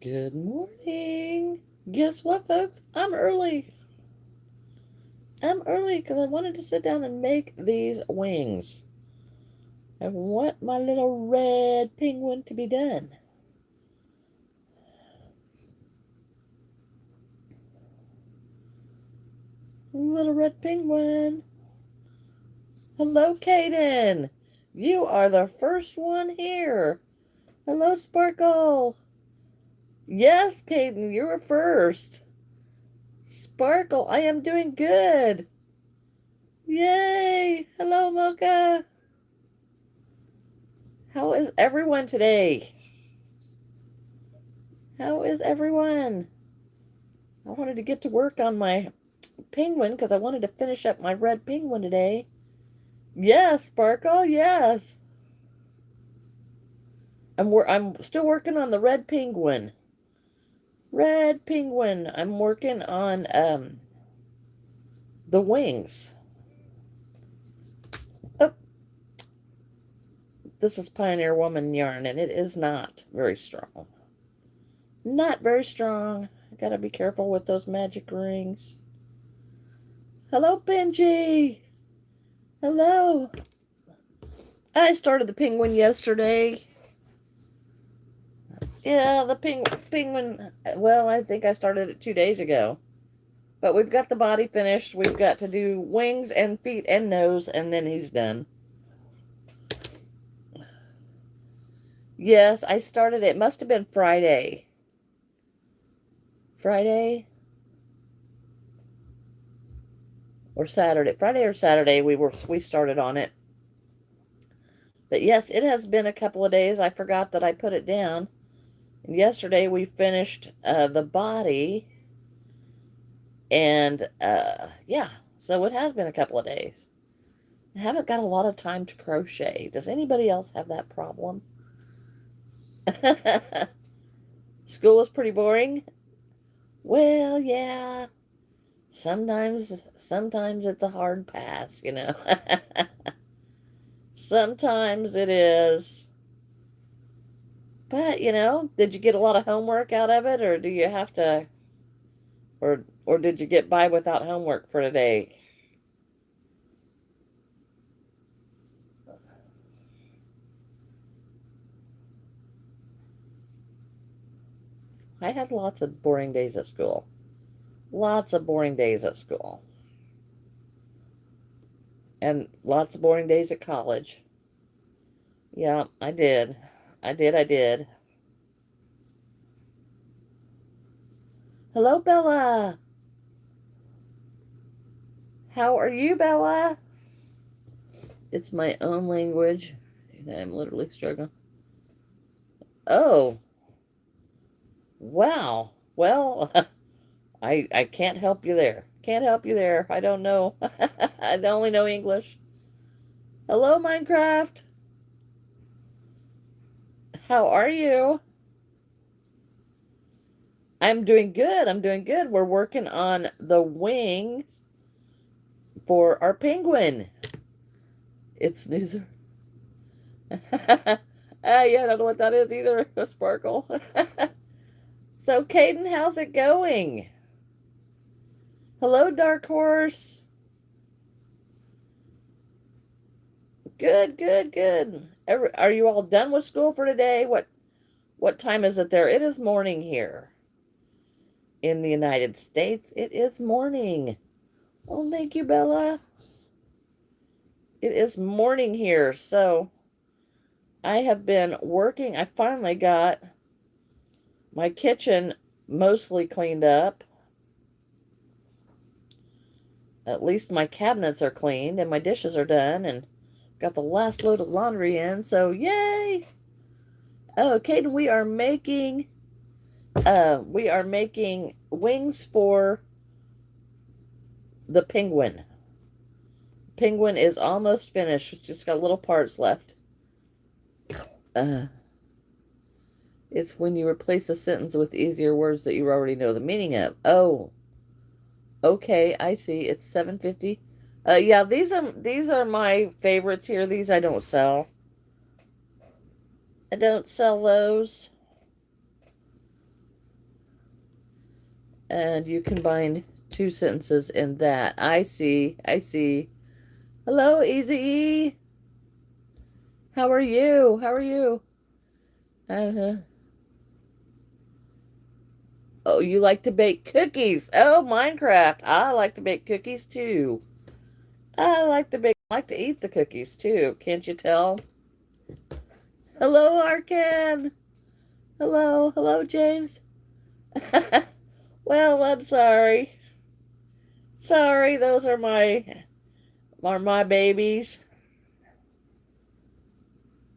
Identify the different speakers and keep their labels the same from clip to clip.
Speaker 1: Good morning. Guess what, folks? I'm early. I'm early because I wanted to sit down and make these wings. I want my little red penguin to be done. Little red penguin. Hello, Kaden. You are the first one here. Hello, Sparkle. Yes, Kaden, you were first. Sparkle, I am doing good. Yay! Hello, Mocha. How is everyone today? How is everyone? I wanted to get to work on my penguin because I wanted to finish up my red penguin today. Yes, Sparkle, yes. I'm still working on the red penguin. Red penguin. I'm working on the wings. Oh, this is Pioneer Woman yarn, and it is not very strong. Not very strong. I gotta be careful with those magic rings. Hello, Benji. Hello. I started the penguin yesterday. Yeah, the penguin. Well, I think I started it 2 days ago. But we've got the body finished. We've got to do wings and feet and nose, and then he's done. Yes, I started it. Must have been Friday. Friday or Saturday. Friday or Saturday we started on it. But yes, it has been a couple of days. I forgot that I put it down. And yesterday we finished the body. And yeah, so it has been a couple of days. I haven't got a lot of time to crochet. Does anybody else have that problem? School was pretty boring. Well, yeah. Sometimes it's a hard pass, you know. Sometimes it is. But, you know, did you get a lot of homework out of it, or do you have to, or did you get by without homework for today? I had lots of boring days at school. Lots of boring days at school. And lots of boring days at college. Yeah, I did. I did. Hello, Bella. How are you, Bella? It's my own language. I'm literally struggling. Oh, wow. Well, I can't help you there. Can't help you there. I don't know. I only know English. Hello, Minecraft. How are you? I'm doing good. I'm doing good. We're working on the wings for our penguin. It's snoozer. Yeah, I don't know what that is either. A sparkle. So, Caden, how's it going? Hello, Dark Horse. Good, good, good. Are you all done with school for today? What time is it there? It is morning here. In the United States, it is morning. Oh, thank you, Bella. It is morning here, so I have been working. I finally got my kitchen mostly cleaned up. At least my cabinets are cleaned and my dishes are done and got the last load of laundry in, so yay! Oh, Caden, we are making wings for the penguin. Penguin is almost finished. It's just got little parts left. Uh, it's when you replace a sentence with easier words that you already know the meaning of. Oh, okay, I see. It's 7.50. Yeah, these are my favorites here. These I don't sell. I don't sell those. And you combine two sentences in that. I see. I see. Hello, Easy E. How are you? How are you? Uh-huh. Oh, you like to bake cookies. Oh, Minecraft. I like to bake cookies too. I like to eat the cookies too. Can't you tell? Hello, Arkan. Hello, hello, James. Well, I'm sorry. Sorry, those are my babies.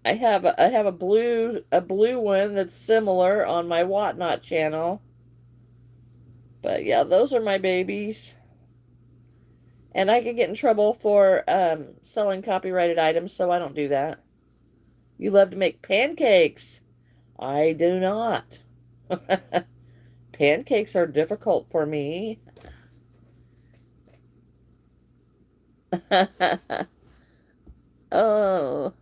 Speaker 1: I have a blue one that's similar on my Whatnot channel. But yeah, those are my babies. And I can get in trouble for selling copyrighted items, so I don't do that. You love to make pancakes. I do not. Pancakes are difficult for me. Oh,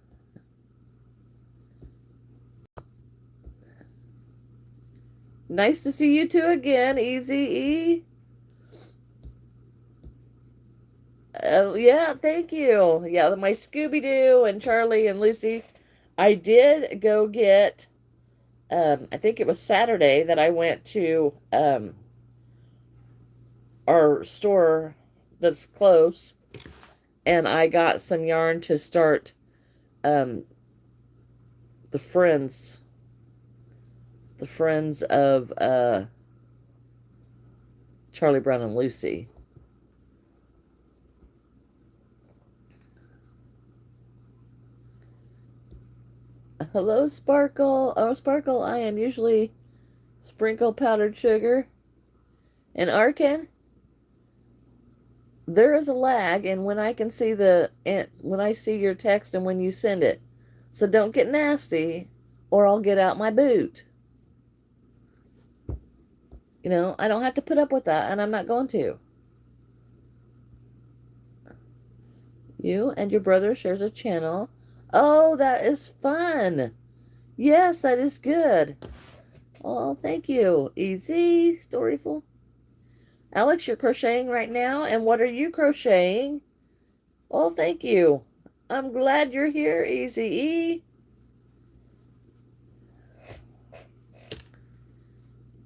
Speaker 1: nice to see you two again, Easy E. Oh, yeah, thank you. Yeah, my Scooby-Doo and Charlie and Lucy. I did go get, I think it was Saturday that I went to our store that's close, and I got some yarn to start um, the friends, the friends of Charlie Brown and Lucy. Hello, Sparkle. Oh, Sparkle, I am usually sprinkle powdered sugar. And Arkan, there is a lag in when I can see when I see your text and when you send it. So don't get nasty or I'll get out my boot. You know, I don't have to put up with that and I'm not going to. You and your brother shares a channel. Oh, that is fun. Yes, that is good. Oh, thank you. Easy, Storyful. Alex, you're crocheting right now, and what are you crocheting? Oh, thank you. I'm glad you're here, Easy E.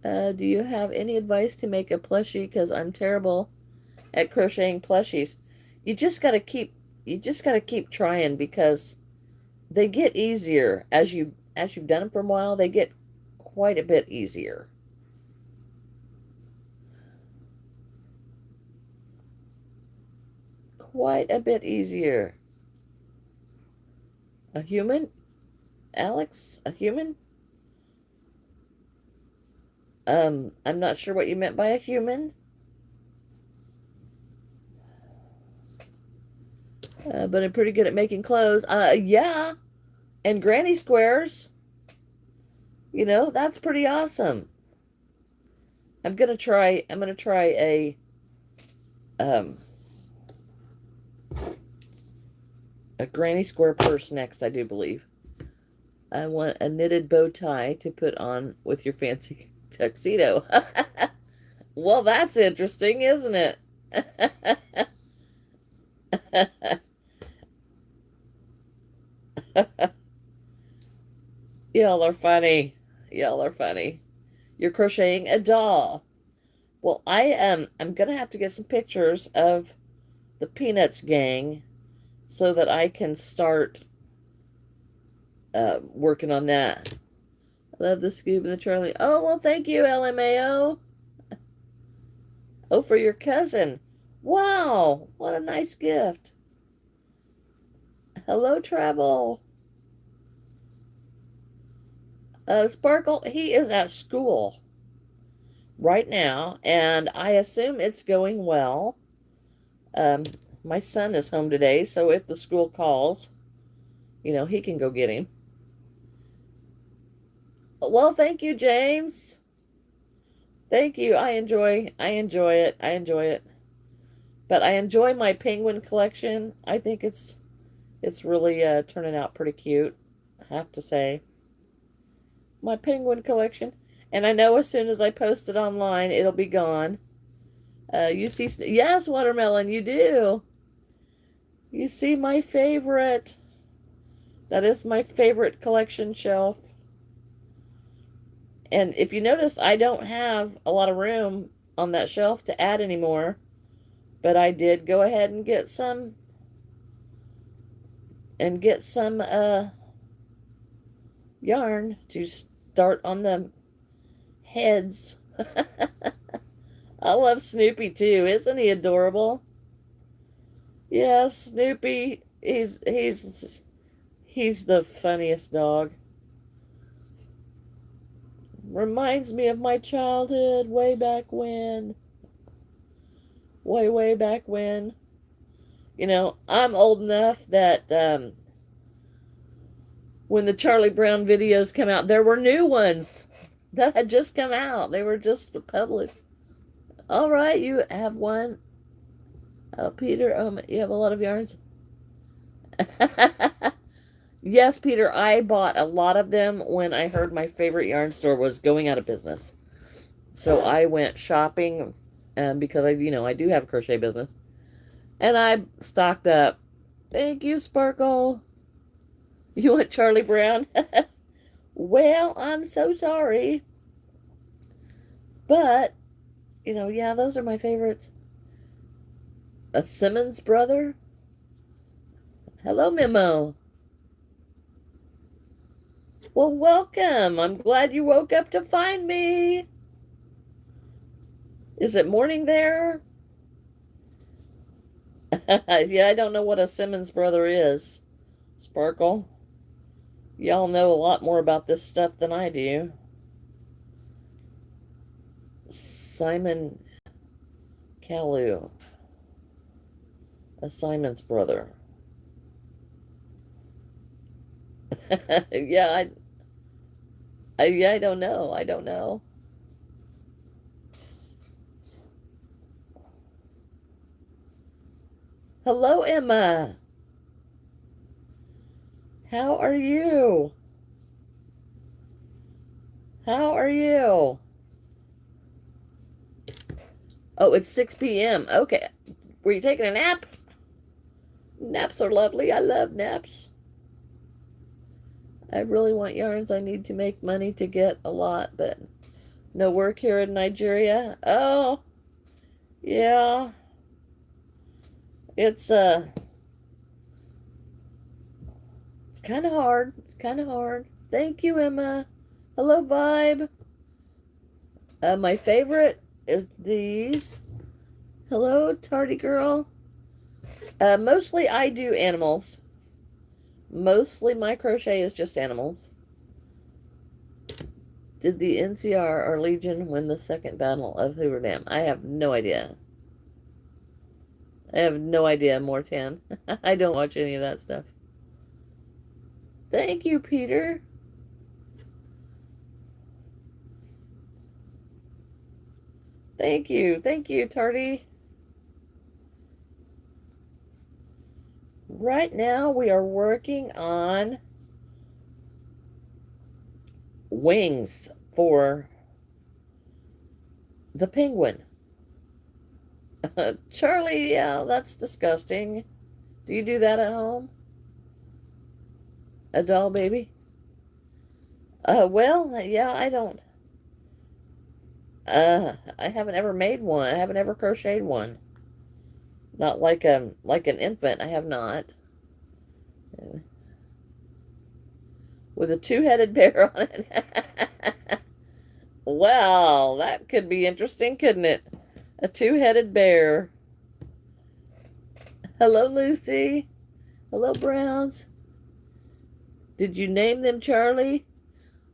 Speaker 1: Do you have any advice to make a plushie? Because I'm terrible at crocheting plushies. You just gotta keep you just gotta keep trying because they get easier as you've done them for a while. They get quite a bit easier. Quite a bit easier. A human? Alex? A human? I'm not sure what you meant by a human. But I'm pretty good at making clothes. Yeah. And granny squares. You know, that's pretty awesome. I'm gonna try um a granny square purse next, I do believe. I want a knitted bow tie to put on with your fancy tuxedo. Well, that's interesting, isn't it? Y'all are funny. Y'all are funny. You're crocheting a doll. Well, I'm gonna have to get some pictures of the Peanuts gang so that I can start working on that. I love the Scoob and the Charlie. Oh, well, thank you, LMAO. Oh, for your cousin. Wow, what a nice gift. Hello, Travel. Sparkle, he is at school right now, and I assume it's going well. Um, my son is home today, so if the school calls, you know, he can go get him. Well, thank you, James. Thank you. I enjoy it. I enjoy it. But I enjoy my penguin collection. I think it's really turning out pretty cute, I have to say. My penguin collection. And I know as soon as I post it online, it'll be gone. You see, yes, watermelon, you do. You see my favorite. That is my favorite collection shelf. And if you notice, I don't have a lot of room on that shelf to add anymore. But I did go ahead and get some yarn to start on the heads. I love Snoopy too. Isn't he adorable? Yes, Snoopy, he's the funniest dog. Reminds me of my childhood way back when. Way back when. You know, I'm old enough that when the Charlie Brown videos come out, there were new ones that had just come out. They were just published. All right, you have one. Oh, Peter, you have a lot of yarns. Yes, Peter, I bought a lot of them when I heard my favorite yarn store was going out of business. So I went shopping because I do have a crochet business. And I stocked up. Thank you, Sparkle. You want Charlie Brown? Well, I'm so sorry. But, yeah, those are my favorites. A Simmons brother? Hello, Memo. Well, welcome. I'm glad you woke up to find me. Is it morning there? Yeah, I don't know what a Simmons brother is. Sparkle. Y'all know a lot more about this stuff than I do. Simon Calu. A Simon's brother. Yeah, I don't know. I don't know. Hello, Emma. How are you? How are you? Oh, it's 6 p.m. Okay. Were you taking a nap? Naps are lovely. I love naps. I really want yarns. I need to make money to get a lot, but no work here in Nigeria. Oh, yeah. It's kind of hard. It's kind of hard. Thank you, Emma. Hello, Vibe. My favorite is these. Hello, Tardy Girl. Mostly I do animals. Mostly my crochet is just animals. Did the NCR or Legion win the second battle of Hoover Dam? I have no idea. I have no idea, Mortan. I don't watch any of that stuff. Thank you, Peter. Thank you. Thank you, Tardy. Right now we are working on wings for the penguin. Charlie, yeah, that's disgusting. Do you do that at home? A doll baby? Well, yeah, I don't. I haven't ever made one. I haven't ever crocheted one. Not like an infant. I have not. With a two-headed bear on it. Well, that could be interesting, couldn't it? A two-headed bear. Hello, Lucy. Hello, Browns. Did you name them Charlie?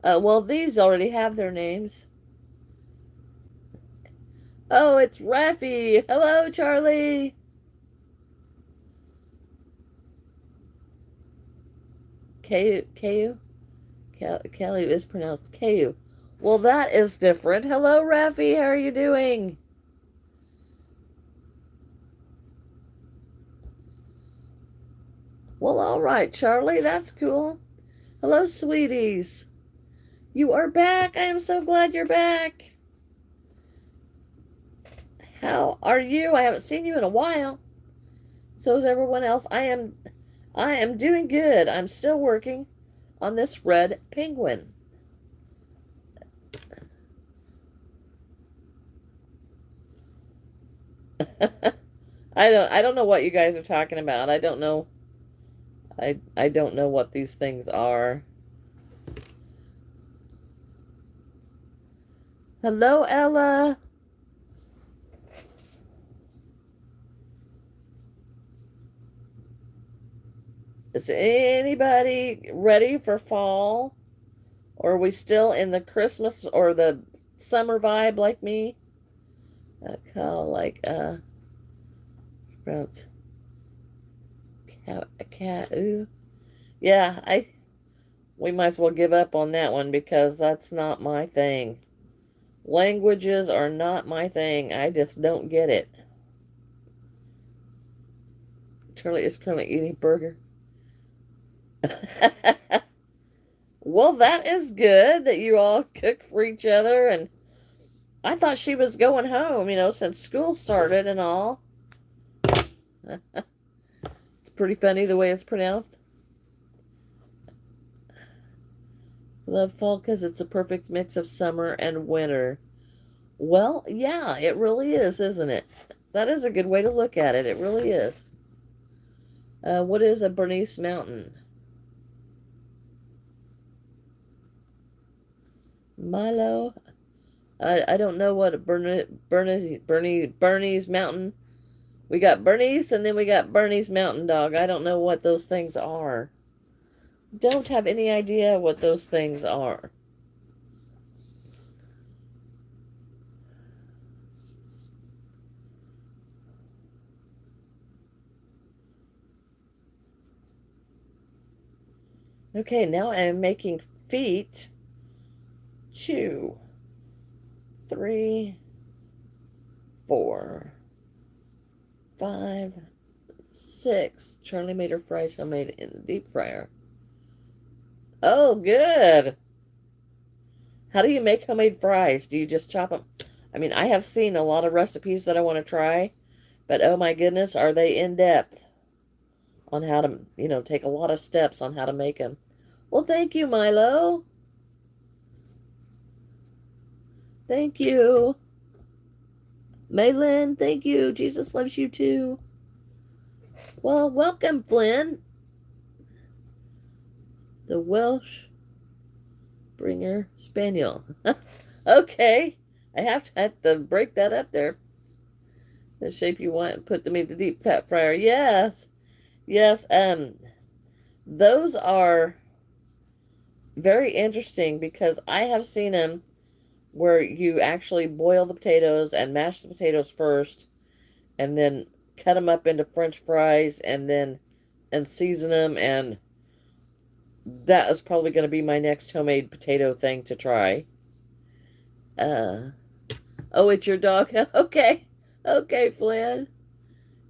Speaker 1: Well, these already have their names. Oh, it's Raffy. Hello, Charlie. Caillou? Caillou is pronounced Caillou. Well, that is different. Hello, Raffy. How are you doing? Well, all right, Charlie. That's cool. Hello, sweeties. You are back. I am so glad you're back. How are you? I haven't seen you in a while. So is everyone else. I am doing good. I'm still working on this red penguin. I don't know what you guys are talking about. I don't know. I don't know what these things are. Hello, Ella. Is anybody ready for fall? Or are we still in the Christmas or the summer vibe like me? Call like sprouts. Cat ooh. Yeah, we might as well give up on that one because that's not my thing. Languages are not my thing. I just don't get it. Charlie is currently eating burger. Well, that is good that you all cook for each other. And I thought she was going home, since school started and all. It's pretty funny the way it's pronounced. Love fall because it's a perfect mix of summer and winter. Well, yeah, it really is, isn't it? That is a good way to look at it. It really is. What is a Bernese mountain? Milo? I don't know what a Bernese mountain. We got Bernese and then we got Bernese mountain dog. I don't know what those things are. Don't have any idea what those things are. Okay, now I'm making feet. 2, 3, 4, 5, 6. Charlie made her fries homemade in the deep fryer. Oh, good. How do you make homemade fries? Do you just chop them? I mean, I have seen a lot of recipes that I want to try, but oh my goodness, are they in depth on how to, take a lot of steps on how to make them. Well, thank you, Milo. Thank you. Maylin, thank you. Jesus loves you too. Well, welcome, Flynn. The Welsh Bringer Spaniel. Okay. I have to break that up there. The shape you want and put them in the deep fat fryer. Yes. Yes. Those are very interesting because I have seen them where you actually boil the potatoes and mash the potatoes first and then cut them up into French fries and season them, and that is probably going to be my next homemade potato thing to try. Oh, it's your dog. Okay. Okay, Flynn.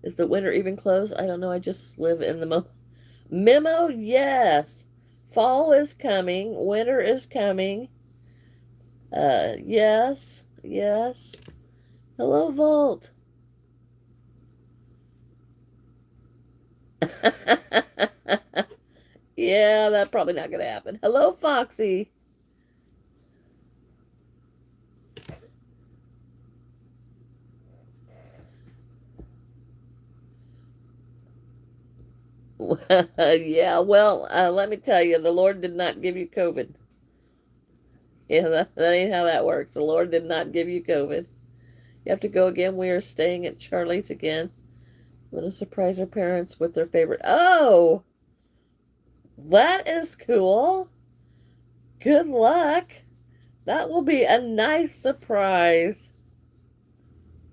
Speaker 1: Is the winter even close? I don't know. I just live in the memo. Yes. Fall is coming. Winter is coming. Yes. Yes. Hello, Volt. Yeah, that's probably not going to happen. Hello, Foxy. Yeah, well, let me tell you, the Lord did not give you COVID. Yeah, that ain't how that works. The Lord did not give you COVID. You have to go again. We are staying at Charlie's again. Want to surprise our parents with their favorite. Oh, that is cool. Good luck. That will be a nice surprise.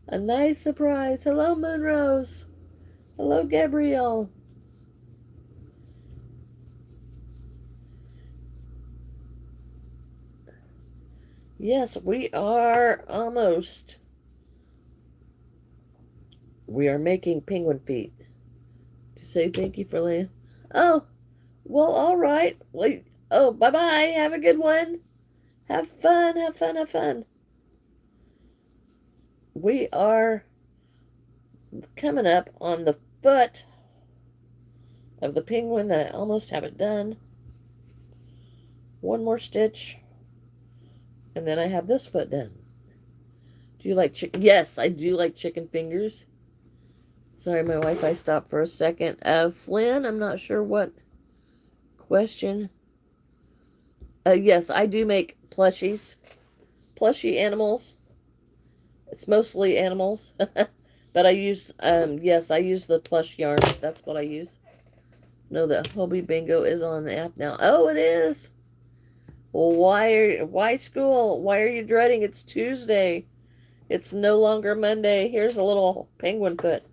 Speaker 1: A nice surprise. Hello, Moonrose. Hello, Gabrielle. Yes, we are almost. We are making penguin feet to say thank you for Oh, well, all right. Wait. Oh, bye-bye. Have a good one. Have fun, have fun, have fun. We are coming up on the foot of the penguin that I almost have it done. One more stitch, and then I have this foot done. Do you like chicken? Yes, I do like chicken fingers. Sorry, my Wi-Fi stopped for a second. Flynn, I'm not sure what question. Yes, I do make plushies. Plushy animals. It's mostly animals. But I use, yes, I use the plush yarn. That's what I use. Know that Hobie Bingo is on the app now. Oh, it is. Well, why school? Why are you dreading? It's Tuesday. It's no longer Monday. Here's a little penguin foot.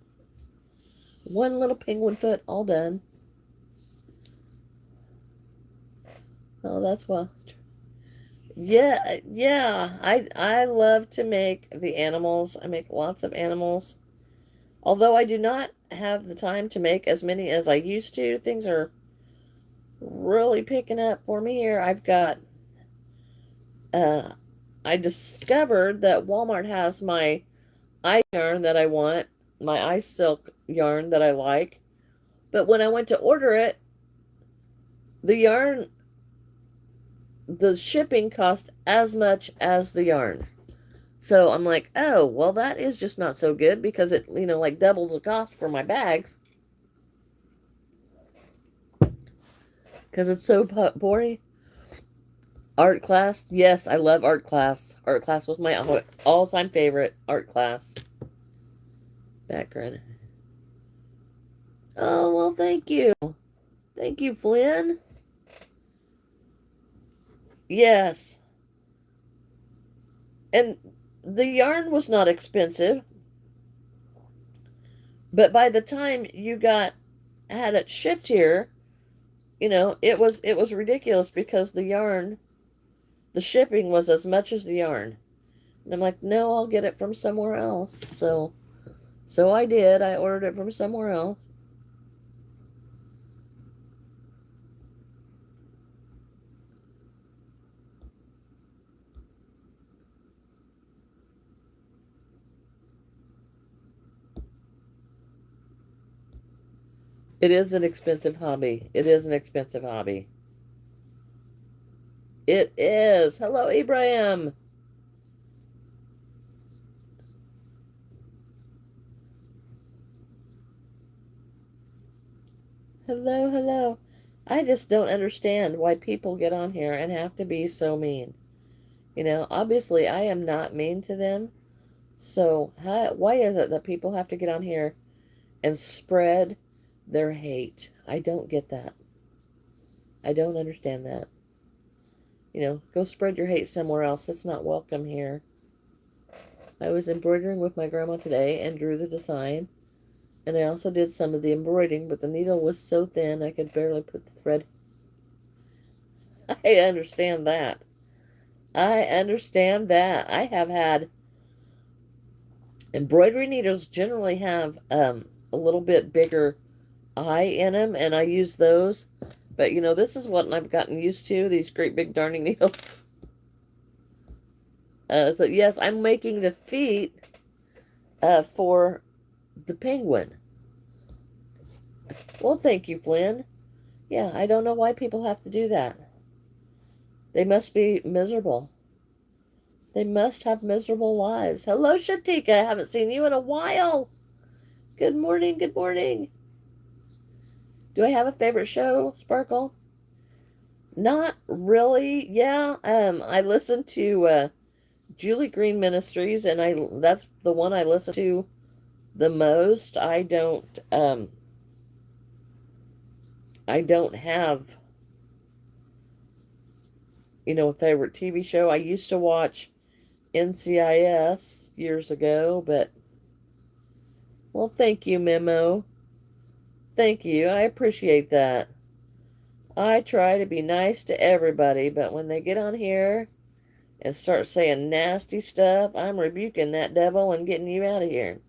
Speaker 1: One little penguin foot, all done. Oh, that's why. Yeah, yeah. I love to make the animals. I make lots of animals. Although I do not have the time to make as many as I used to. Things are really picking up for me here. I've got I discovered that Walmart has my eye yarn that I want, my eye silk yarn that I like. But when I went to order it, the yarn, the shipping cost as much as the yarn. So I'm like, oh, well, that is just not so good because it, like doubles the cost for my bags. Because it's so boring. Art class. Yes, I love art class. Art class was my all-time favorite art class. Background. Oh, well, thank you. Thank you, Flynn. Yes. And the yarn was not expensive. But by the time you had it shipped here, it was ridiculous because the yarn, the shipping was as much as the yarn. And I'm like, no, I'll get it from somewhere else. So I did. I ordered it from somewhere else. It is an expensive hobby. It is an expensive hobby. It is. Hello, Ibrahim. Hello, hello. I just don't understand why people get on here and have to be so mean. Obviously I am not mean to them. So why is it that people have to get on here and spread their hate? I don't get that. I don't understand that. Go spread your hate somewhere else. It's not welcome here. I was embroidering with my grandma today and drew the design. And I also did some of the embroidering, but the needle was so thin I could barely put the thread. I understand that. I understand that. I have had embroidery needles generally have a little bit bigger eye in them, and I use those. But, this is what I've gotten used to, these great big darning needles. So, yes, I'm making the feet for the penguin. Well, thank you, Flynn. Yeah, I don't know why people have to do that. They must be miserable. They must have miserable lives. Hello, Shatika. I haven't seen you in a while. Good morning, good morning. Do I have a favorite show, Sparkle? Not really. Yeah, I listen to Julie Green Ministries, and that's the one I listen to the most. I don't have a favorite TV show. I used to watch NCIS years ago, but well, thank you, Memo. Thank you. I appreciate that. I try to be nice to everybody, but when they get on here and start saying nasty stuff, I'm rebuking that devil and getting you out of here.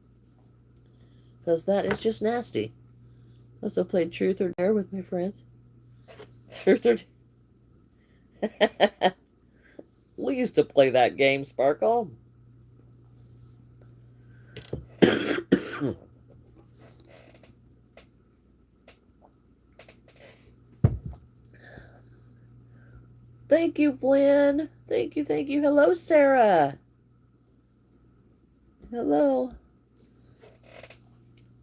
Speaker 1: Because that is just nasty. Also played Truth or Dare with my friends. Truth or Dare. used to play that game, Sparkle. Thank you, Flynn. Thank you, thank you. Hello, Sarah. Hello.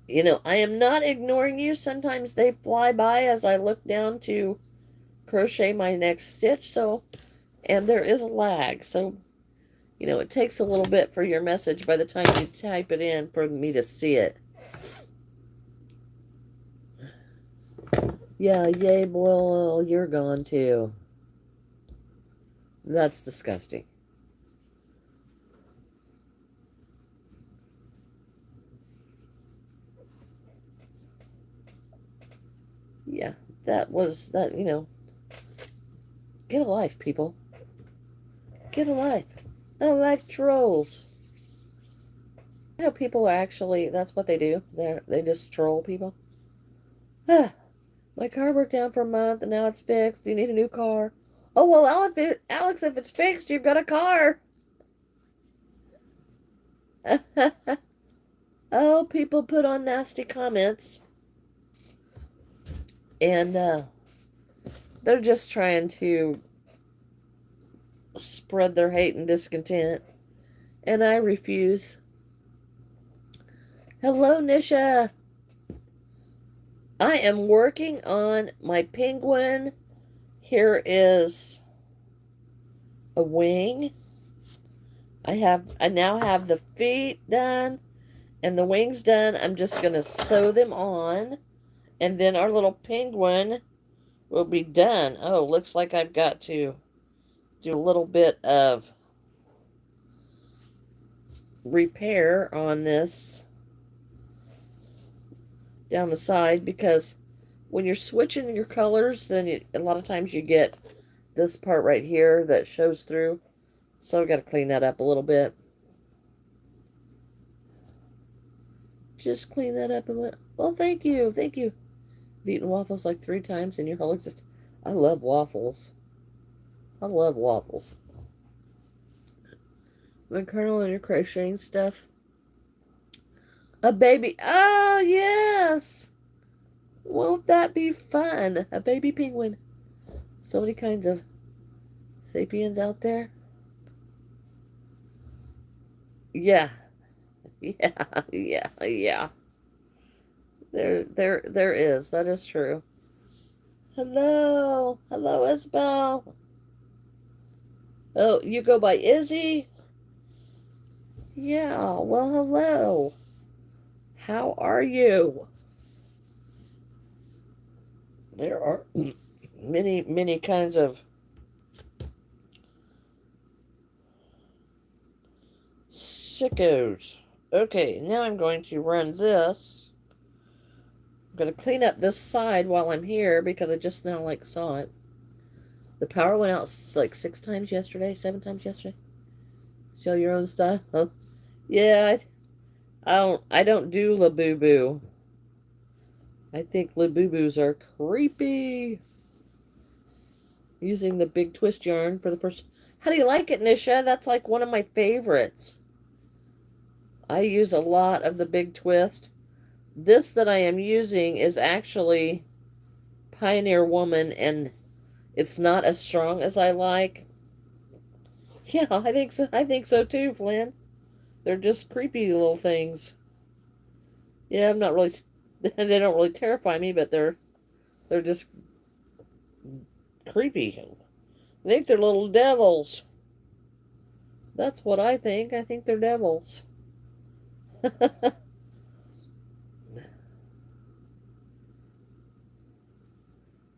Speaker 1: You know, I am not ignoring you. Sometimes they fly by as I look down to crochet my next stitch, and there is a lag. So, you know, it takes a little bit for your message by the time you type it in for me to see it. Yeah, yay, boy, you're gone too. That's disgusting. Yeah, that, you know, get a life, people. Get a life. I don't like trolls. You know, people are actually, that's what they do. They just troll people. Ah, my car broke down for a month and now it's fixed. Do you need a new car? Oh, well, Alex, if it's fixed, you've got a car. Oh, people put on nasty comments. And they're just trying to spread their hate and discontent. And I refuse. Hello, Nisha. I am working on my penguin. Here is a wing. I now have the feet done and the wings done. I'm just going to sew them on, and then our little penguin will be done. Oh, looks like I've got to do a little bit of repair on this down the side, because when you're switching your colors, then a lot of times you get this part right here that shows through. So I've got to clean that up a little bit. Just clean that up a little. Well, thank you. Thank you. I've eaten waffles like 3 times in your whole existence. I love waffles. I love waffles. My Colonel and your crocheting stuff. A baby. Oh, yes. Won't that be fun? A baby penguin. So many kinds of sapiens out there. Yeah. Yeah. There is. That is true. Hello. Hello, Isabel. Oh, you go by Izzy? Yeah, well, hello. How are you? There are many kinds of sickos. Okay, now I'm going to run this. I'm going to clean up this side while I'm here because I just now saw it. The power went out like 6 times yesterday, 7 times yesterday. Show your own stuff. Huh? Yeah, I don't do Labubu. I think Labubus are creepy. Using the big twist yarn for the first. How do you like it, Nisha? That's like one of my favorites. I use a lot of the big twist. This that I am using is actually Pioneer Woman, and it's not as strong as I like. Yeah, I think so. I think so too, Flynn. They're just creepy little things. Yeah, I'm not really. They don't really terrify me, but they're just creepy. I think they're little devils. That's what I think. I think they're devils.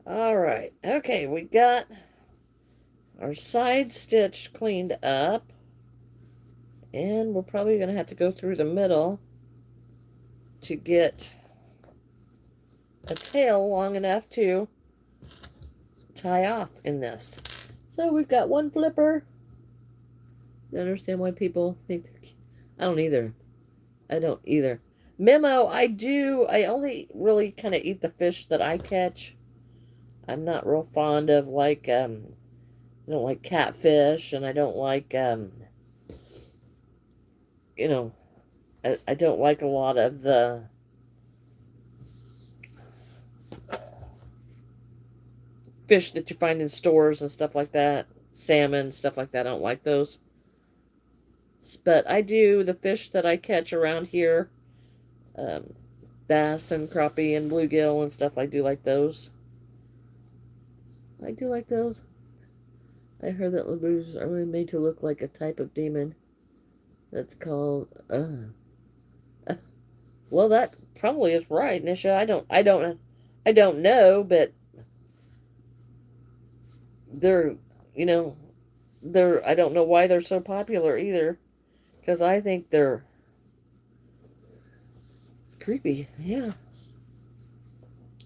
Speaker 1: All right. Okay, we got our side stitch cleaned up. And we're probably going to have to go through the middle to get a tail long enough to tie off in this. So we've got one flipper. I understand why people think they're cute. I don't either. I don't either. Memo, I do. I only really kind of eat the fish that I catch. I'm not real fond of I don't like catfish, and I don't like, you know, I don't like a lot of the fish that you find in stores and stuff like that. Salmon, stuff like that. I don't like those. But I do the fish that I catch around here, um, bass and crappie and bluegill and stuff. I do like those. I do like those. I heard that lagoons are really made to look like a type of demon that's called. Well, that probably is right, Nisha. I don't know, but they're, you know, they're. I don't know why they're so popular either, because I think they're creepy. Yeah.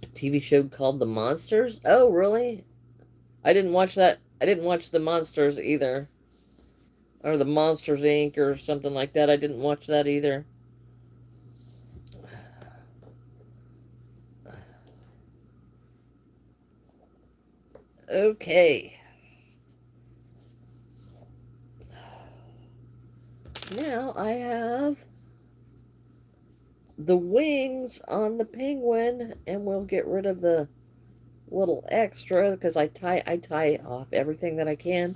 Speaker 1: A TV show called The Monsters. Oh, really? I didn't watch that. I didn't watch The Monsters either, or The Monsters Inc. or something like that. I didn't watch that either. Okay. Now I have the wings on the penguin, and we'll get rid of the little extra because I tie off everything that I can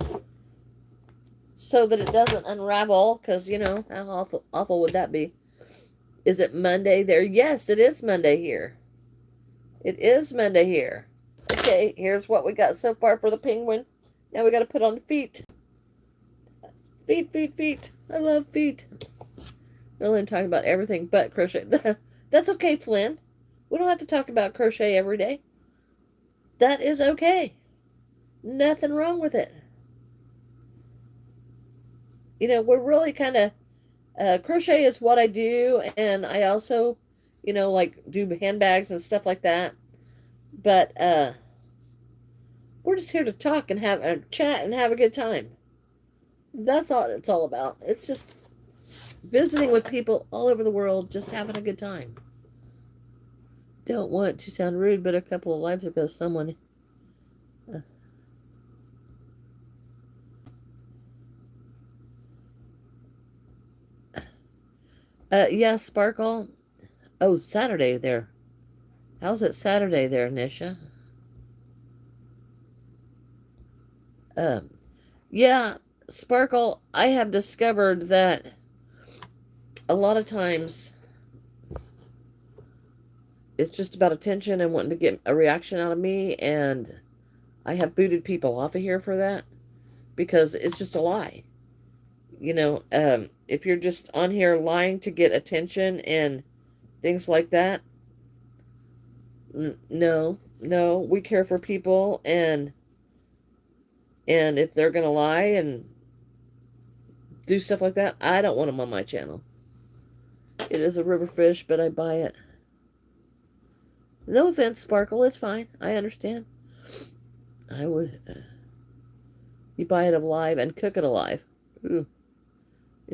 Speaker 1: so that it doesn't unravel, because how awful would that be? Is it Monday there? Yes, it is Monday here. It is Monday here. Okay, here's what we got so far for the penguin. Now we got to put on the feet. Feet, feet, feet. I love feet. Really, I'm talking about everything but crochet. That's okay, Flynn. We don't have to talk about crochet every day. That is okay. Nothing wrong with it. We're really kind of, crochet is what I do, and I also, like do handbags and stuff like that. But we're just here to talk and have a chat and have a good time. That's all it's all about. It's just visiting with people all over the world, just having a good time. Don't want to sound rude, but a couple of lives ago, someone. Yeah, Sparkle. Oh, Saturday there. How's it Saturday there, Nisha? Um, yeah, Sparkle, I have discovered that a lot of times it's just about attention and wanting to get a reaction out of me, and I have booted people off of here for that because it's just a lie. If you're just on here lying to get attention and things like that, no, no, we care for people, and if they're gonna lie and do stuff like that, I don't want them on my channel. It is a river fish, but I buy it. No offense, Sparkle, it's fine. I understand. I would. You buy it alive and cook it alive. Ooh.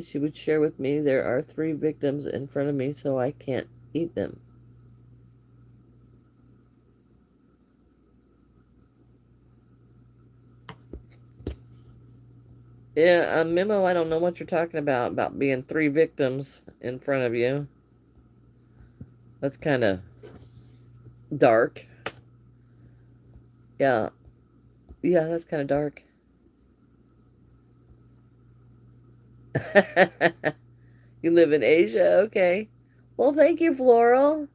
Speaker 1: She would share with me there are 3 victims in front of me, so I can't eat them. Yeah, Memo, I don't know what you're talking about being 3 victims in front of you. That's kind of dark. Yeah. Yeah, that's kind of dark. You live in Asia? Okay. Well, thank you, Floral.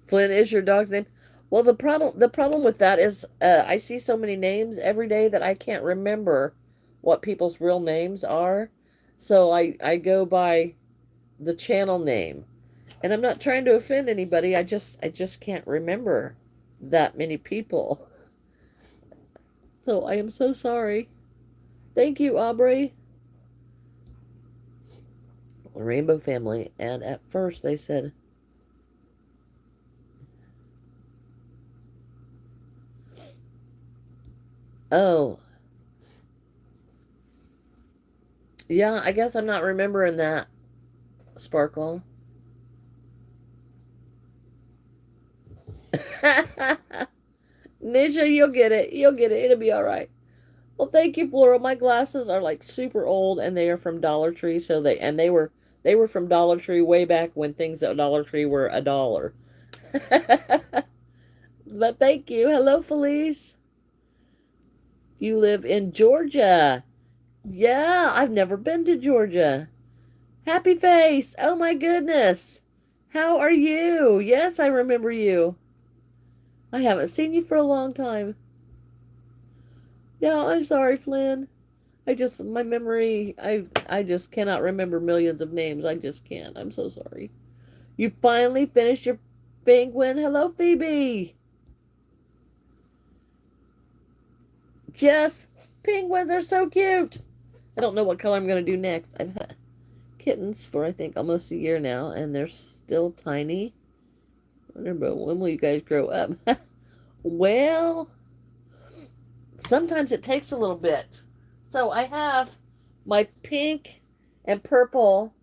Speaker 1: Flynn is your dog's name. Well, the problem with that is I see so many names every day that I can't remember what people's real names are. So I go by the channel name. And I'm not trying to offend anybody. I just can't remember that many people. So I am so sorry. Thank you, Aubrey. The Rainbow Family. And at first they said, oh, yeah, I guess I'm not remembering that, Sparkle. Nisha, you'll get it. You'll get it. It'll be all right. Well, thank you, Floral. My glasses are like super old, and they are from Dollar Tree. So they were from Dollar Tree way back when things at Dollar Tree were $1. But thank you. Hello, Felice. You live in Georgia. Yeah, I've never been to Georgia. Happy face. Oh my goodness. How are you? Yes, I remember you. I haven't seen you for a long time. Yeah, I'm sorry, Flynn. My memory, I just cannot remember millions of names. I just can't. I'm so sorry. You finally finished your penguin. Hello, Phoebe. Yes, penguins are so cute. I don't know what color I'm going to do next. I've had kittens for, I think, almost a year now, and they're still tiny. I wonder, but when will you guys grow up? Well, sometimes it takes a little bit. So I have my pink and purple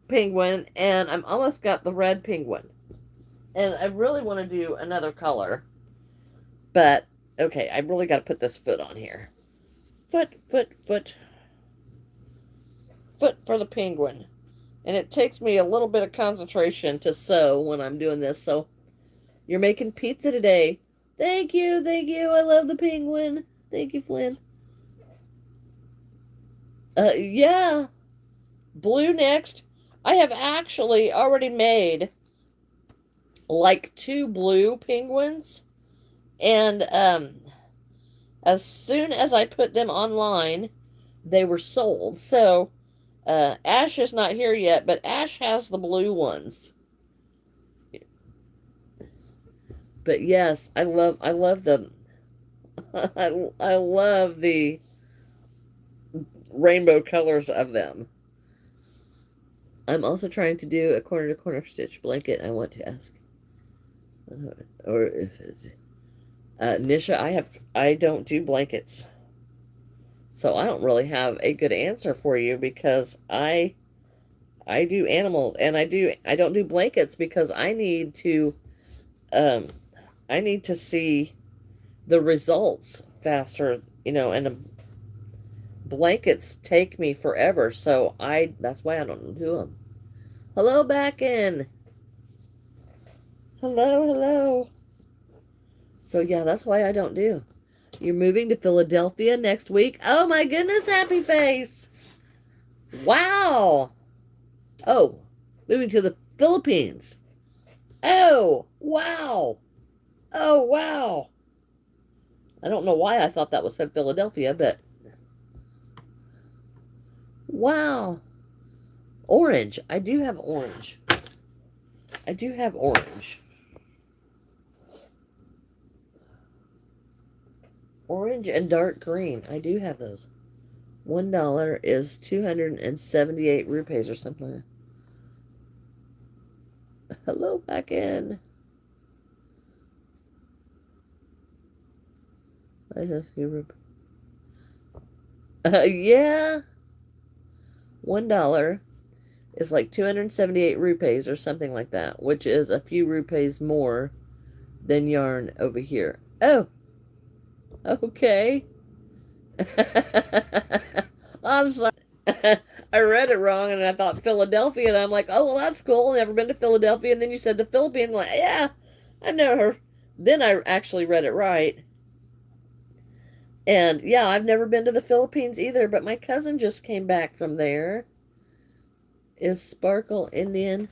Speaker 1: penguin, and I'm almost got the red penguin. And I really want to do another color. But, okay, I really got to put this foot on here. Foot for the penguin. And it takes me a little bit of concentration to sew when I'm doing this. So, you're making pizza today. Thank you, thank you. I love the penguin. Thank you, Flynn. Yeah. Blue next. I have actually already made like 2 blue penguins. And as soon as I put them online, they were sold. So Ash is not here yet, but Ash has the blue ones. But yes, I love them. I love the rainbow colors of them. I'm also trying to do a corner to corner stitch blanket. I want to ask, or if it's Nisha, I don't do blankets, so I don't really have a good answer for you because I do animals, and I don't do blankets because um I need to see the results faster, and blankets take me forever, so that's why I don't do them. Hello, back in. Hello. So yeah, that's why I don't do. You're moving to Philadelphia next week. Oh my goodness, happy face. Wow. Oh, moving to the Philippines. Oh, wow. Oh, wow. I don't know why I thought that was said Philadelphia, but wow. Orange. I do have orange. I do have orange. Orange and dark green. I do have those. $1 is 278 rupees or something. Hello, back in. Yeah. $1 is like 278 rupees or something like that, which is a few rupees more than yarn over here. Oh, okay. I'm sorry. I read it wrong and I thought Philadelphia, and I'm like, oh, well, that's cool. Never been to Philadelphia. And then you said the Philippines. I'm like, yeah, I know her. Then I actually read it right. And yeah, I've never been to the Philippines either, but my cousin just came back from there. Is Sparkle Indian?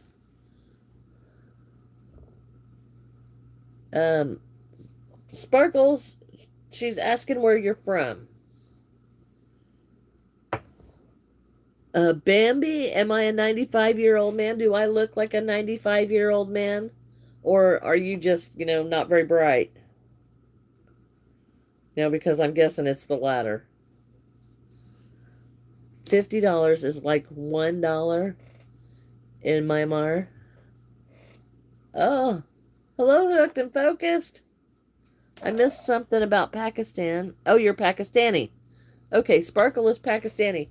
Speaker 1: Sparkles, she's asking where you're from. Bambi, am I a 95-year-old man? Do I look like a 95-year-old man? Or are you just, not very bright? Because I'm guessing it's the latter. $50 is like $1 in Myanmar. Oh, hello, Hooked and Focused. I missed something about Pakistan. Oh, you're Pakistani. Okay, Sparkle is Pakistani.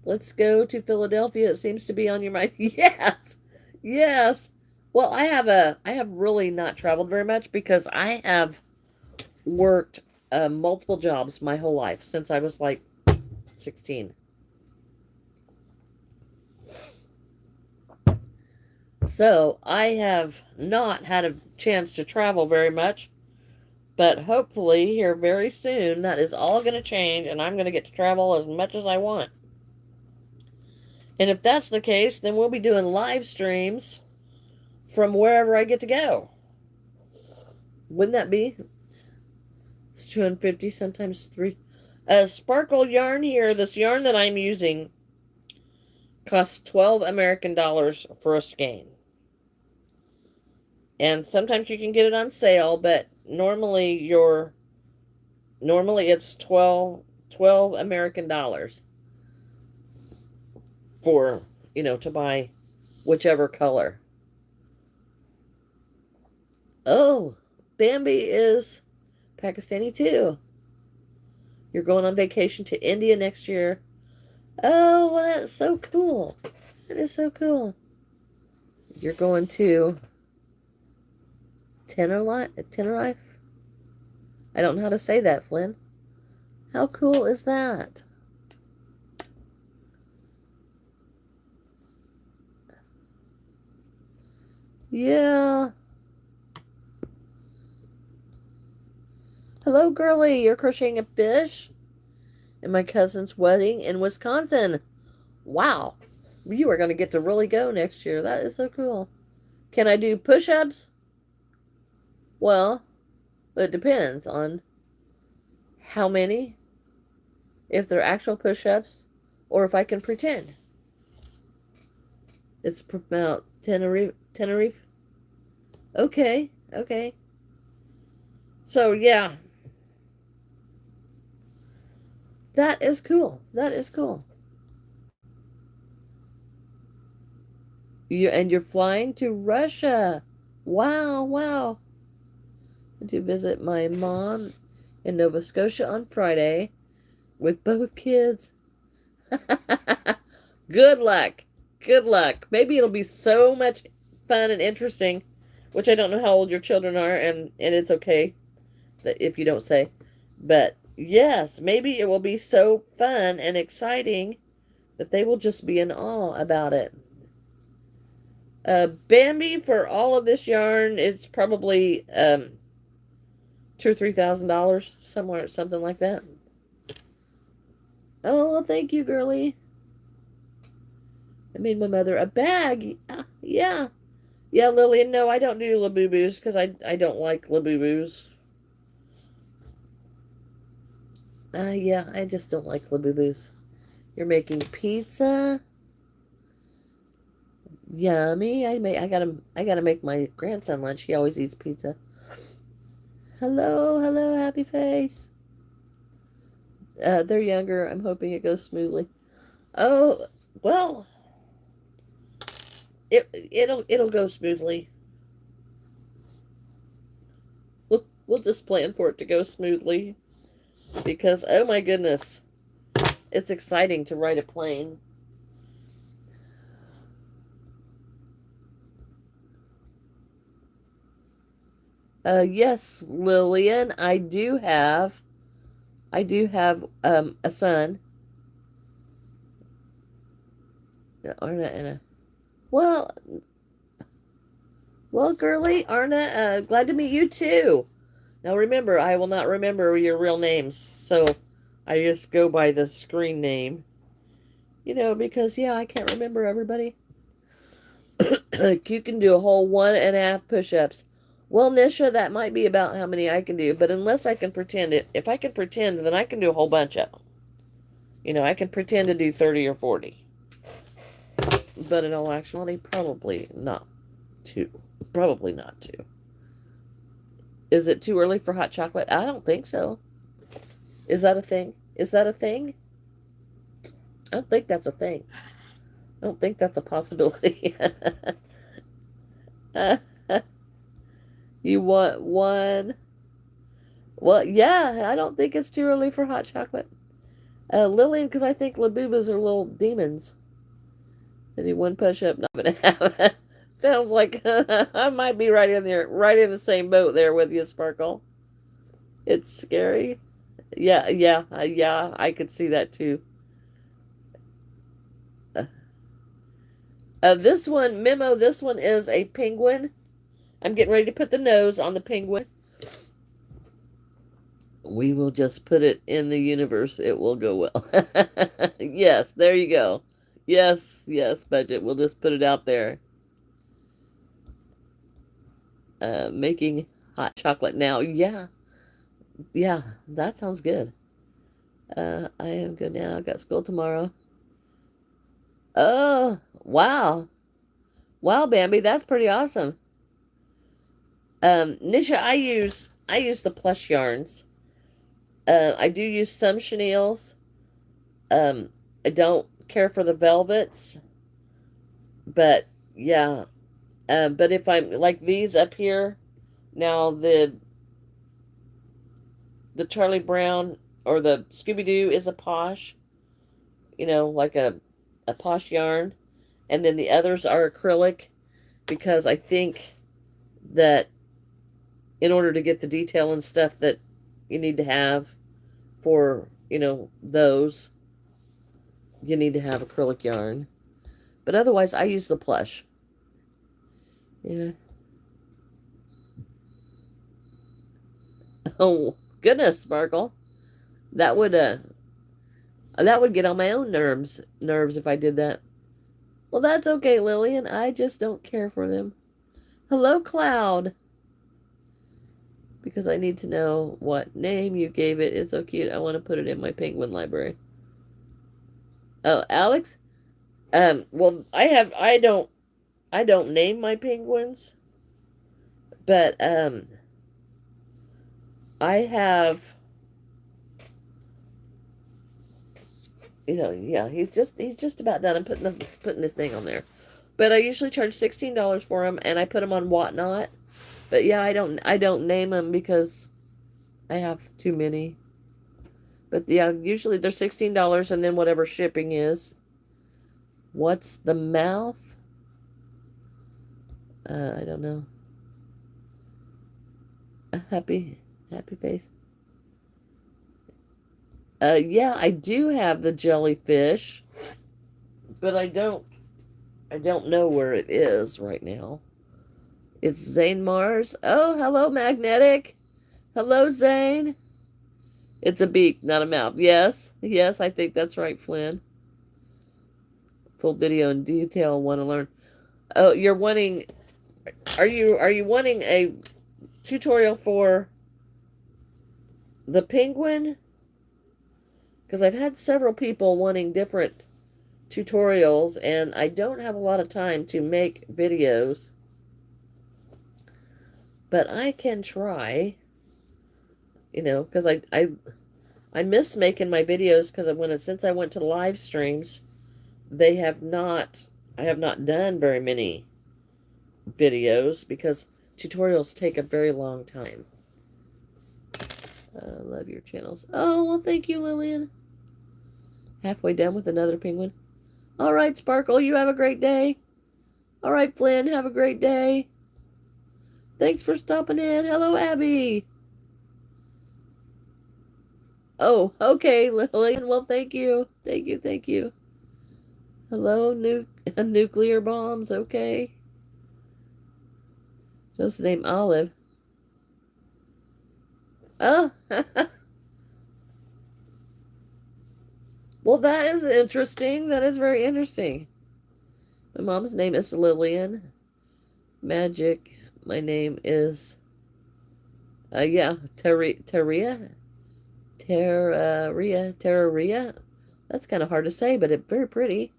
Speaker 1: Let's go to Philadelphia. It seems to be on your mind. Yes. Well, Well, I have really not traveled very much because I have worked multiple jobs my whole life since I was like 16. So I have not had a chance to travel very much, but hopefully here very soon that is all going to change and I'm going to get to travel as much as I want. And if that's the case, then we'll be doing live streams from wherever I get to go. Wouldn't that be? It's 250, sometimes three. Sparkle yarn here, this yarn that I'm using costs 12 American dollars for a skein. And sometimes you can get it on sale, but normally it's 12 American dollars for, to buy whichever color. Oh, Bambi is Pakistani too. You're going on vacation to India next year. Oh, well, that's so cool. That is so cool. You're going to Tenerife? I don't know how to say that, Flynn. How cool is that? Yeah. Hello, girlie. You're crocheting a fish? In my cousin's wedding in Wisconsin. Wow. You are going to get to really go next year. That is so cool. Can I do push-ups? Well, it depends on how many, if they're actual push-ups, or if I can pretend. It's about Tenerife. Okay. So, yeah. That is cool. You're flying to Russia. Wow. To visit my mom in Nova Scotia on Friday with both kids. Good luck. Maybe it'll be so much fun and interesting, which I don't know how old your children are, and it's okay that if you don't say. But yes, maybe it will be so fun and exciting that they will just be in awe about it. Bambi for all of this yarn is probably $2,000 or $3,000 somewhere, something like that. Oh, thank you, girlie. I made my mother a bag. Yeah, Lillian. No, I don't do Labubu's because I don't like Labubu's. Yeah, I just don't like Labubu's. You're making pizza. Yummy. I gotta make my grandson lunch. He always eats pizza. Hello, happy face. They're younger. I'm hoping it goes smoothly. Oh, well, it'll go smoothly. We'll just plan for it to go smoothly because oh my goodness, it's exciting to ride a plane. Yes, Lillian, I do have a son. Arna and a well, girlie, Arna, glad to meet you too. Now remember, I will not remember your real names, so I just go by the screen name. Because yeah, I can't remember everybody. You can do a whole 1.5 push-ups. Well, Nisha, that might be about how many I can do, but unless I can pretend it, if I can pretend, then I can do a whole bunch of them. I can pretend to do 30 or 40. But in all actuality, probably not two. Is it too early for hot chocolate? I don't think so. Is that a thing? I don't think that's a thing. I don't think that's a possibility. You want one? Well, yeah, I don't think it's too early for hot chocolate. Lillian, because I think Labubas are little demons. I do one push-up, not gonna have Sounds like I might be right in there, right in the same boat there with you, Sparkle. It's scary. Yeah, yeah, yeah. I could see that too. Uh, this one, Memo. This one is a penguin. I'm getting ready to put the nose on the penguin. We will just put it in the universe. It will go well. Yes, there you go. Yes, yes, budget. We'll just put it out there. Making hot chocolate now. Yeah, yeah, that sounds good. I am good now. I got school tomorrow. Oh, wow. Wow, Bambi, that's pretty awesome. Nisha, I use the plush yarns. I do use some chenilles. I don't care for the velvets, but yeah. But if I'm like these up here, now the Charlie Brown or the Scooby Doo is a posh, like a posh yarn, and then the others are acrylic because I think that in order to get the detail and stuff that you need to have for, those, you need to have acrylic yarn. But otherwise, I use the plush. Yeah. Oh, goodness, Sparkle. That would get on my own nerves if I did that. Well, that's okay, Lillian. I just don't care for them. Hello, Cloud. Because I need to know what name you gave it. It's so cute. I want to put it in my penguin library. Oh, Alex? Well, I don't name my penguins, but I have, yeah, he's just about done. I'm putting this thing on there. But I usually charge $16 for them, and I put them on Whatnot. But yeah, I don't name them because I have too many. But yeah, usually they're $16 and then whatever shipping is. What's the mouth? I don't know. A happy face. Yeah, I do have the jellyfish, but I don't know where it is right now. It's Zane Mars. Oh, hello, Magnetic. Hello, Zane. It's a beak, not a mouth. Yes, yes, I think that's right, Flynn. Full video in detail. Want to learn? Oh, you're wanting? Are you wanting a tutorial for the penguin? Because I've had several people wanting different tutorials, and I don't have a lot of time to make videos, but I can try. Because I miss making my videos because since I went to live streams, I have not done very many videos because tutorials take a very long time. Love your channels. Oh, well, thank you, Lillian. Halfway done with another penguin. All right, Sparkle, you have a great day. All right, Flynn, have a great day. Thanks for stopping in. Hello, Abby. Oh, okay, Lillian. Well, thank you. Thank you, thank you. Hello, nuclear bombs. Okay. Just the name Olive. Oh. Well, that is interesting. That is very interesting. My mom's name is Lillian. Magic. My name is, yeah, Terria. Terraria. That's kind of hard to say, but it's very pretty.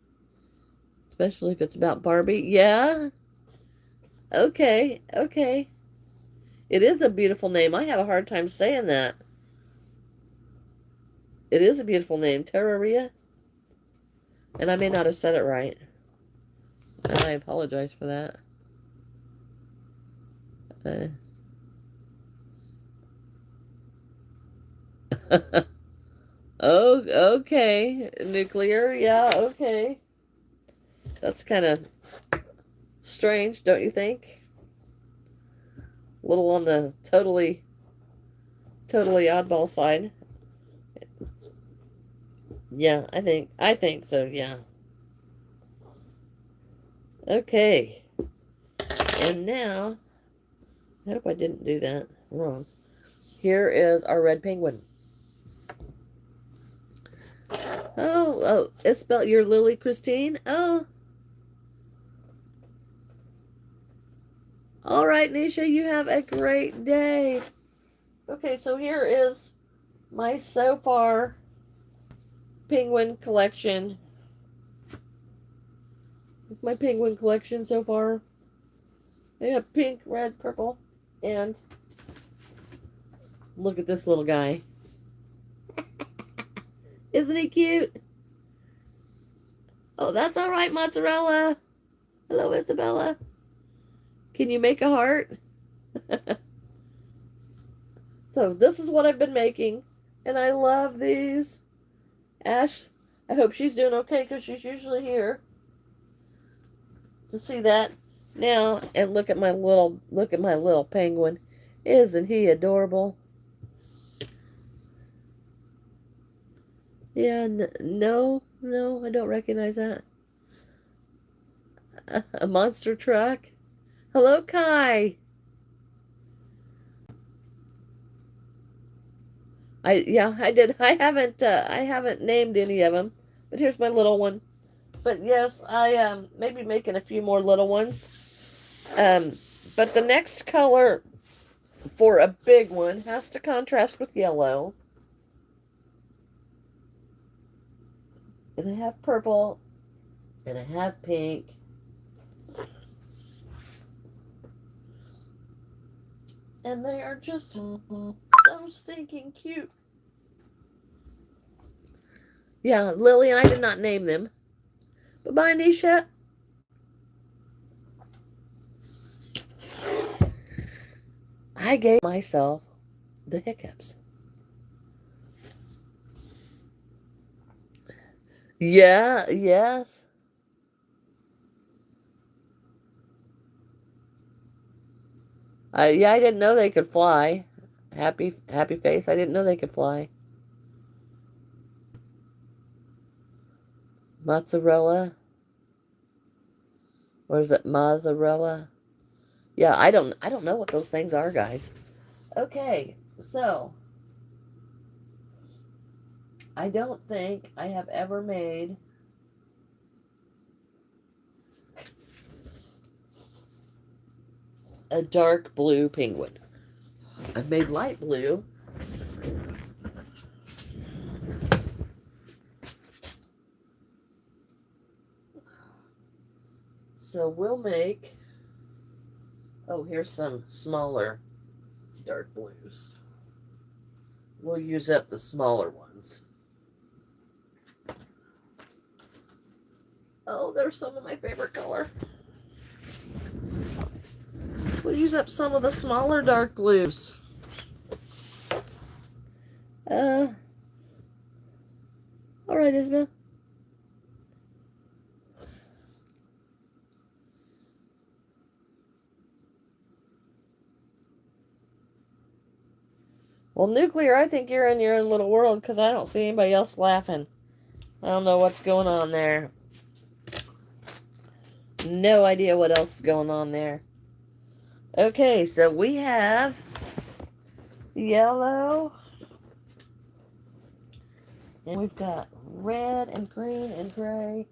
Speaker 1: Especially if it's about Barbie. Yeah. Okay, okay. It is a beautiful name. I have a hard time saying that. It is a beautiful name, Terraria. And I may not have said it right. And I apologize for that. Oh, okay. Nuclear, yeah, okay. That's kind of Strange, don't you think? A little on the totally oddball side. Yeah, I think so, yeah. Okay. And now, I hope I didn't do that wrong. Here is our red penguin. Oh, it's spelled your Lily Christine. Oh. All right, Nisha, you have a great day. Okay, so here is my so far penguin collection. My penguin collection so far. I have pink, red, purple, and look at this little guy. Isn't he cute? Oh, that's all right, Mozzarella. Hello, Isabella. Can you make a heart? So this is what I've been making, and I love these. Ash, I hope she's doing okay because she's usually here to see that. Now, and look at my little penguin. Isn't he adorable? Yeah, no, I don't recognize that. A monster truck. Hello, Kai. I did. I haven't named any of them, but here's my little one. But yes, I maybe making a few more little ones. But the next color for a big one has to contrast with yellow. And I have purple, and I have pink. And they are just so stinking cute. Yeah, Lily and I did not name them. Bye-bye, Nisha. I gave myself the hiccups. Yeah, yes. I didn't know they could fly. Happy face. I didn't know they could fly. Mozzarella. Or is it mozzarella? Yeah, I don't know what those things are, guys. Okay, so I don't think I have ever made a dark blue penguin. I've made light blue. So we'll make, oh, here's some smaller dark blues. We'll use up the smaller ones. Oh, there's some of my favorite color. We'll use up some of the smaller dark blues. All right, Isabel. Well, Nuclear, I think you're in your own little world because I don't see anybody else laughing. I don't know what's going on there. No idea what else is going on there. Okay, so we have yellow. And we've got red and green and gray.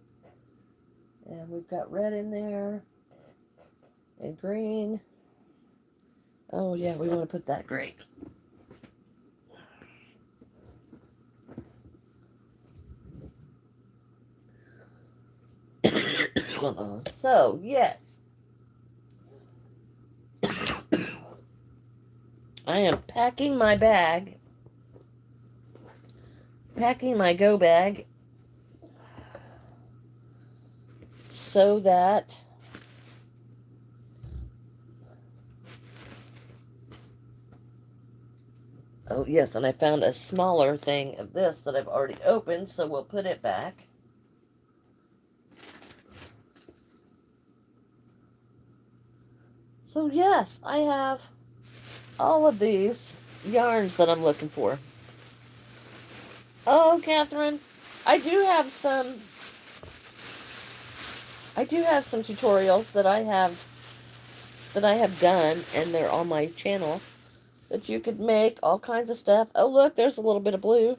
Speaker 1: And we've got red in there. And green. Oh, yeah, we want to put that gray. So, yes. I am packing my bag. Packing my go bag. So that oh, yes, and I found a smaller thing of this that I've already opened, so we'll put it back. So yes, I have all of these yarns that I'm looking for. Oh, Catherine, I do have some tutorials that I have done, and they're on my channel, that you could make all kinds of stuff. Oh, look, there's a little bit of blue.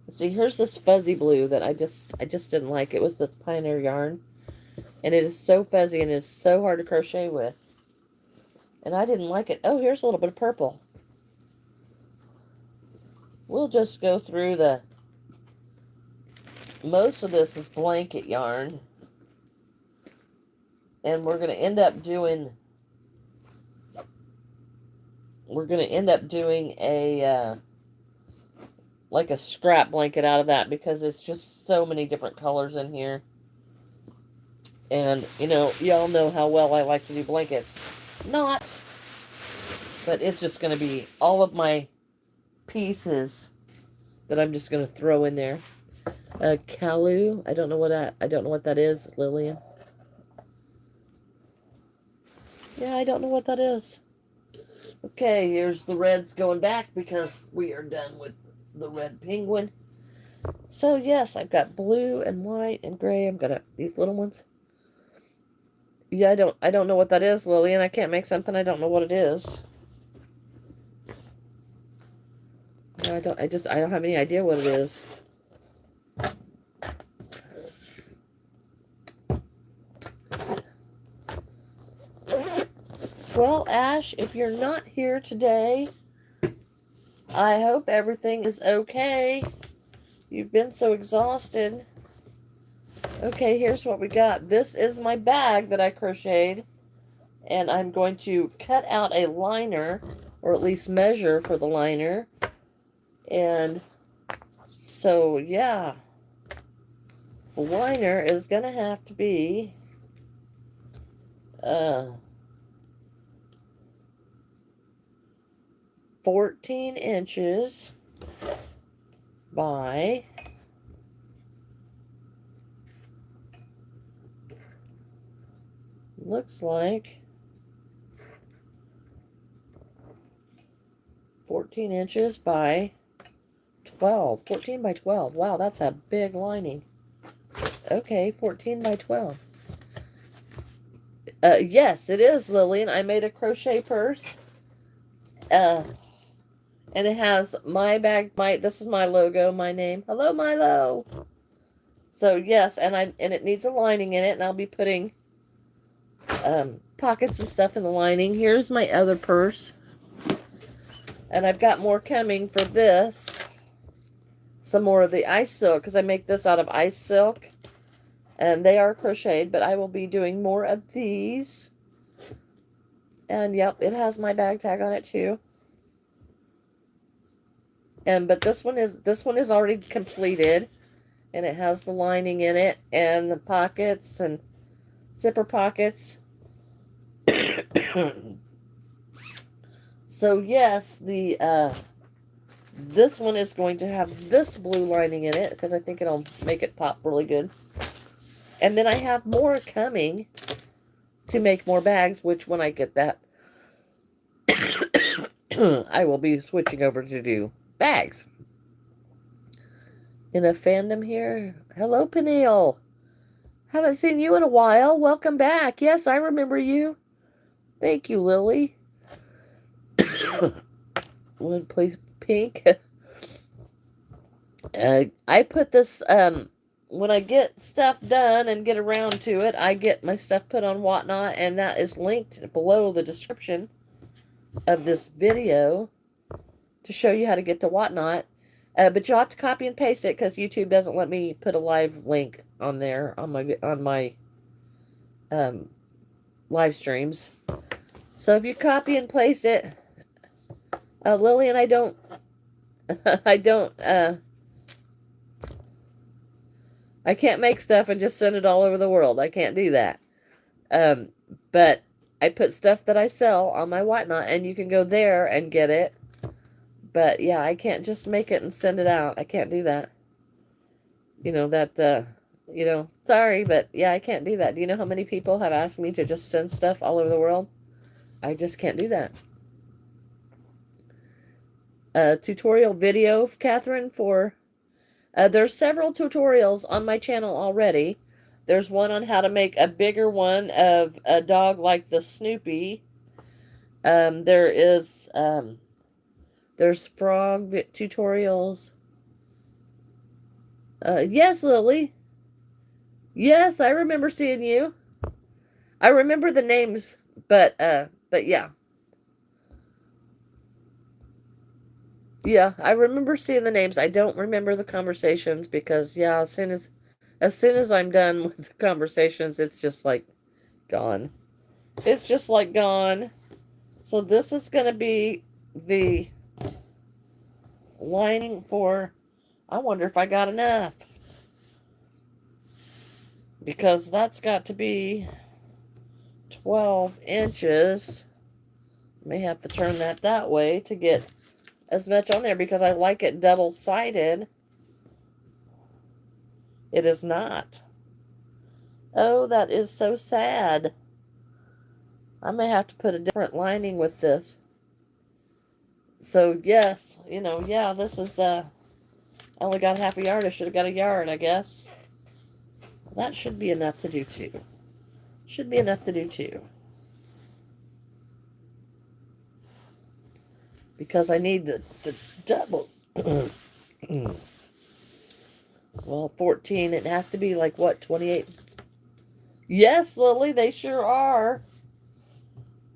Speaker 1: Let's see, here's this fuzzy blue that I just didn't like. It was this Pioneer yarn, and it is so fuzzy and it is so hard to crochet with. And I didn't like it. Oh, here's a little bit of purple. We'll just go through most of this is blanket yarn. And we're going to end up doing a like a scrap blanket out of that, because it's just so many different colors in here. And, you know, y'all know how well I like to do blankets. Not, but it's just going to be all of my pieces that I'm just going to throw in there. Kalu, I don't know what that is, Lillian. Yeah, I don't know what that is. Okay, here's the reds going back because we are done with the red penguin. So yes, I've got blue and white and gray. I've got these little ones. Yeah, I don't know what that is, Lillian. I can't make something I don't know what it is. I don't have any idea what it is. Well, Ash, if you're not here today, I hope everything is okay. You've been so exhausted. Okay, here's what we got. This is my bag that I crocheted, and I'm going to cut out a liner, or at least measure for the liner. And so, yeah, the liner is going to have to be 14 inches by 14 inches by 12. 14 by 12. Wow, that's a big lining. Okay, 14 by 12. Yes, it is, Lillian. I made a crochet purse. And it has my bag, this is my logo, my name. Hello, Milo. So yes, and it needs a lining in it, and I'll be putting pockets and stuff in the lining. Here's my other purse. And I've got more coming for this. Some more of the ice silk, because I make this out of ice silk. And they are crocheted, but I will be doing more of these. And yep, it has my bag tag on it too. But this one is already completed, and it has the lining in it and the pockets and zipper pockets. So yes, this one is going to have this blue lining in it, because I think it'll make it pop really good. And then I have more coming to make more bags, which when I get that, I will be switching over to do bags. In a fandom here. Hello, Peniel. Haven't seen you in a while. Welcome back. Yes, I remember you. Thank you, Lily. One, please, pink. I put this, when I get stuff done and get around to it, I get my stuff put on Whatnot, and that is linked below the description of this video to show you how to get to Whatnot. But you'll have to copy and paste it, because YouTube doesn't let me put a live link on there on my live streams. So if you copy and paste it, Lillian, I don't I can't make stuff and just send it all over the world. I can't do that. But I put stuff that I sell on my Whatnot, and you can go there and get it. But yeah, I can't just make it and send it out. I can't do that. You know, that Sorry, but yeah, I can't do that. Do you know how many people have asked me to just send stuff all over the world? I just can't do that. Tutorial video, Catherine, for there's several tutorials on my channel already. There's one on how to make a bigger one of a dog like the Snoopy. There's frog tutorials. Yes, Lily. Yes, I remember seeing you. I remember the names, but yeah. Yeah, I remember seeing the names. I don't remember the conversations because yeah, as soon as I'm done with the conversations, it's just like gone. It's just like gone. So this is going to be the lining for, I wonder if I got enough. Because that's got to be 12 inches. May have to turn that way to get as much on there because I like it double-sided. It is not. Oh, that is so sad. I may have to put a different lining with this. So, yes, yeah, this is, I only got half a yard. I should have got a yard, I guess. That should be enough to do two. Should be enough to do two. Because I need the double. Well, 14. It has to be like, what, 28? Yes, Lily, they sure are.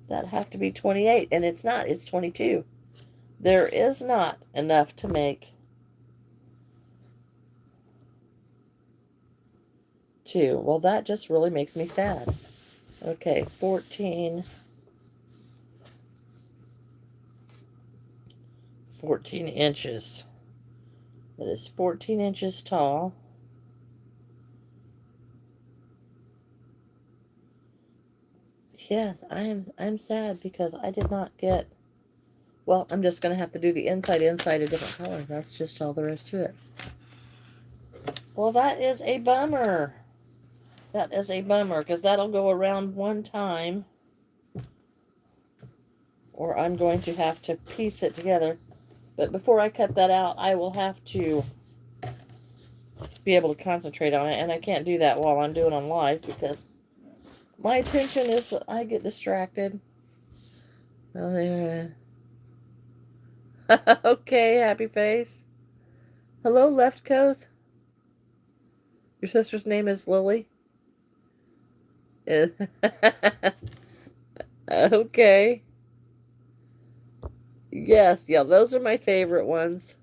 Speaker 1: That have to be 28. And it's not. It's 22. There is not enough to make two. Well, that just really makes me sad. Okay, 14 inches. It is 14 inches tall. Yes, I'm sad because I did not get. Well, I'm just gonna have to do the inside a different color. That's just all there is to it. Well, that is a bummer. That is a bummer because that'll go around one time, or I'm going to have to piece it together. But before I cut that out, I will have to be able to concentrate on it, and I can't do that while I'm doing it on live because my attention is, I get distracted. Oh, there. Okay, happy face. Hello, Left Coast. Your sister's name is Lily? Okay. Yes, yeah, those are my favorite ones.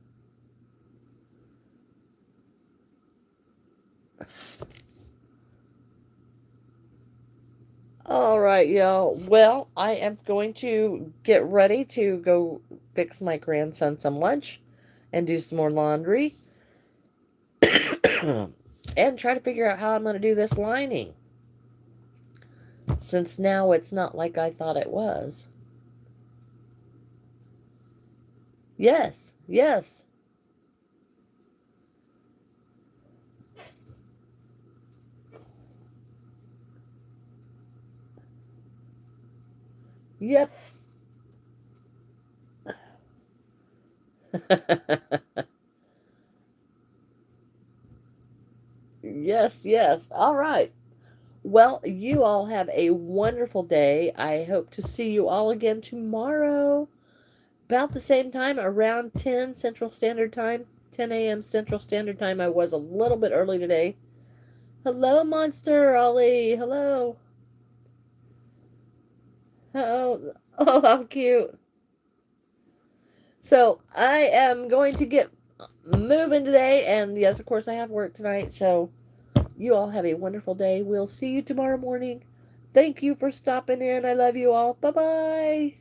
Speaker 1: All right, y'all. Well, I am going to get ready to go fix my grandson some lunch and do some more laundry and try to figure out how I'm going to do this lining, since now it's not like I thought it was. Yes, yes. Yep. Yes, yes. All right. Well, you all have a wonderful day. I hope to see you all again tomorrow, about the same time, around 10 Central Standard Time, 10 a.m. Central Standard Time. I was a little bit early today. Hello, Monster Ollie. Hello. Oh, how cute. So, I am going to get moving today, and yes, of course, I have work tonight, so you all have a wonderful day. We'll see you tomorrow morning. Thank you for stopping in. I love you all. Bye-bye.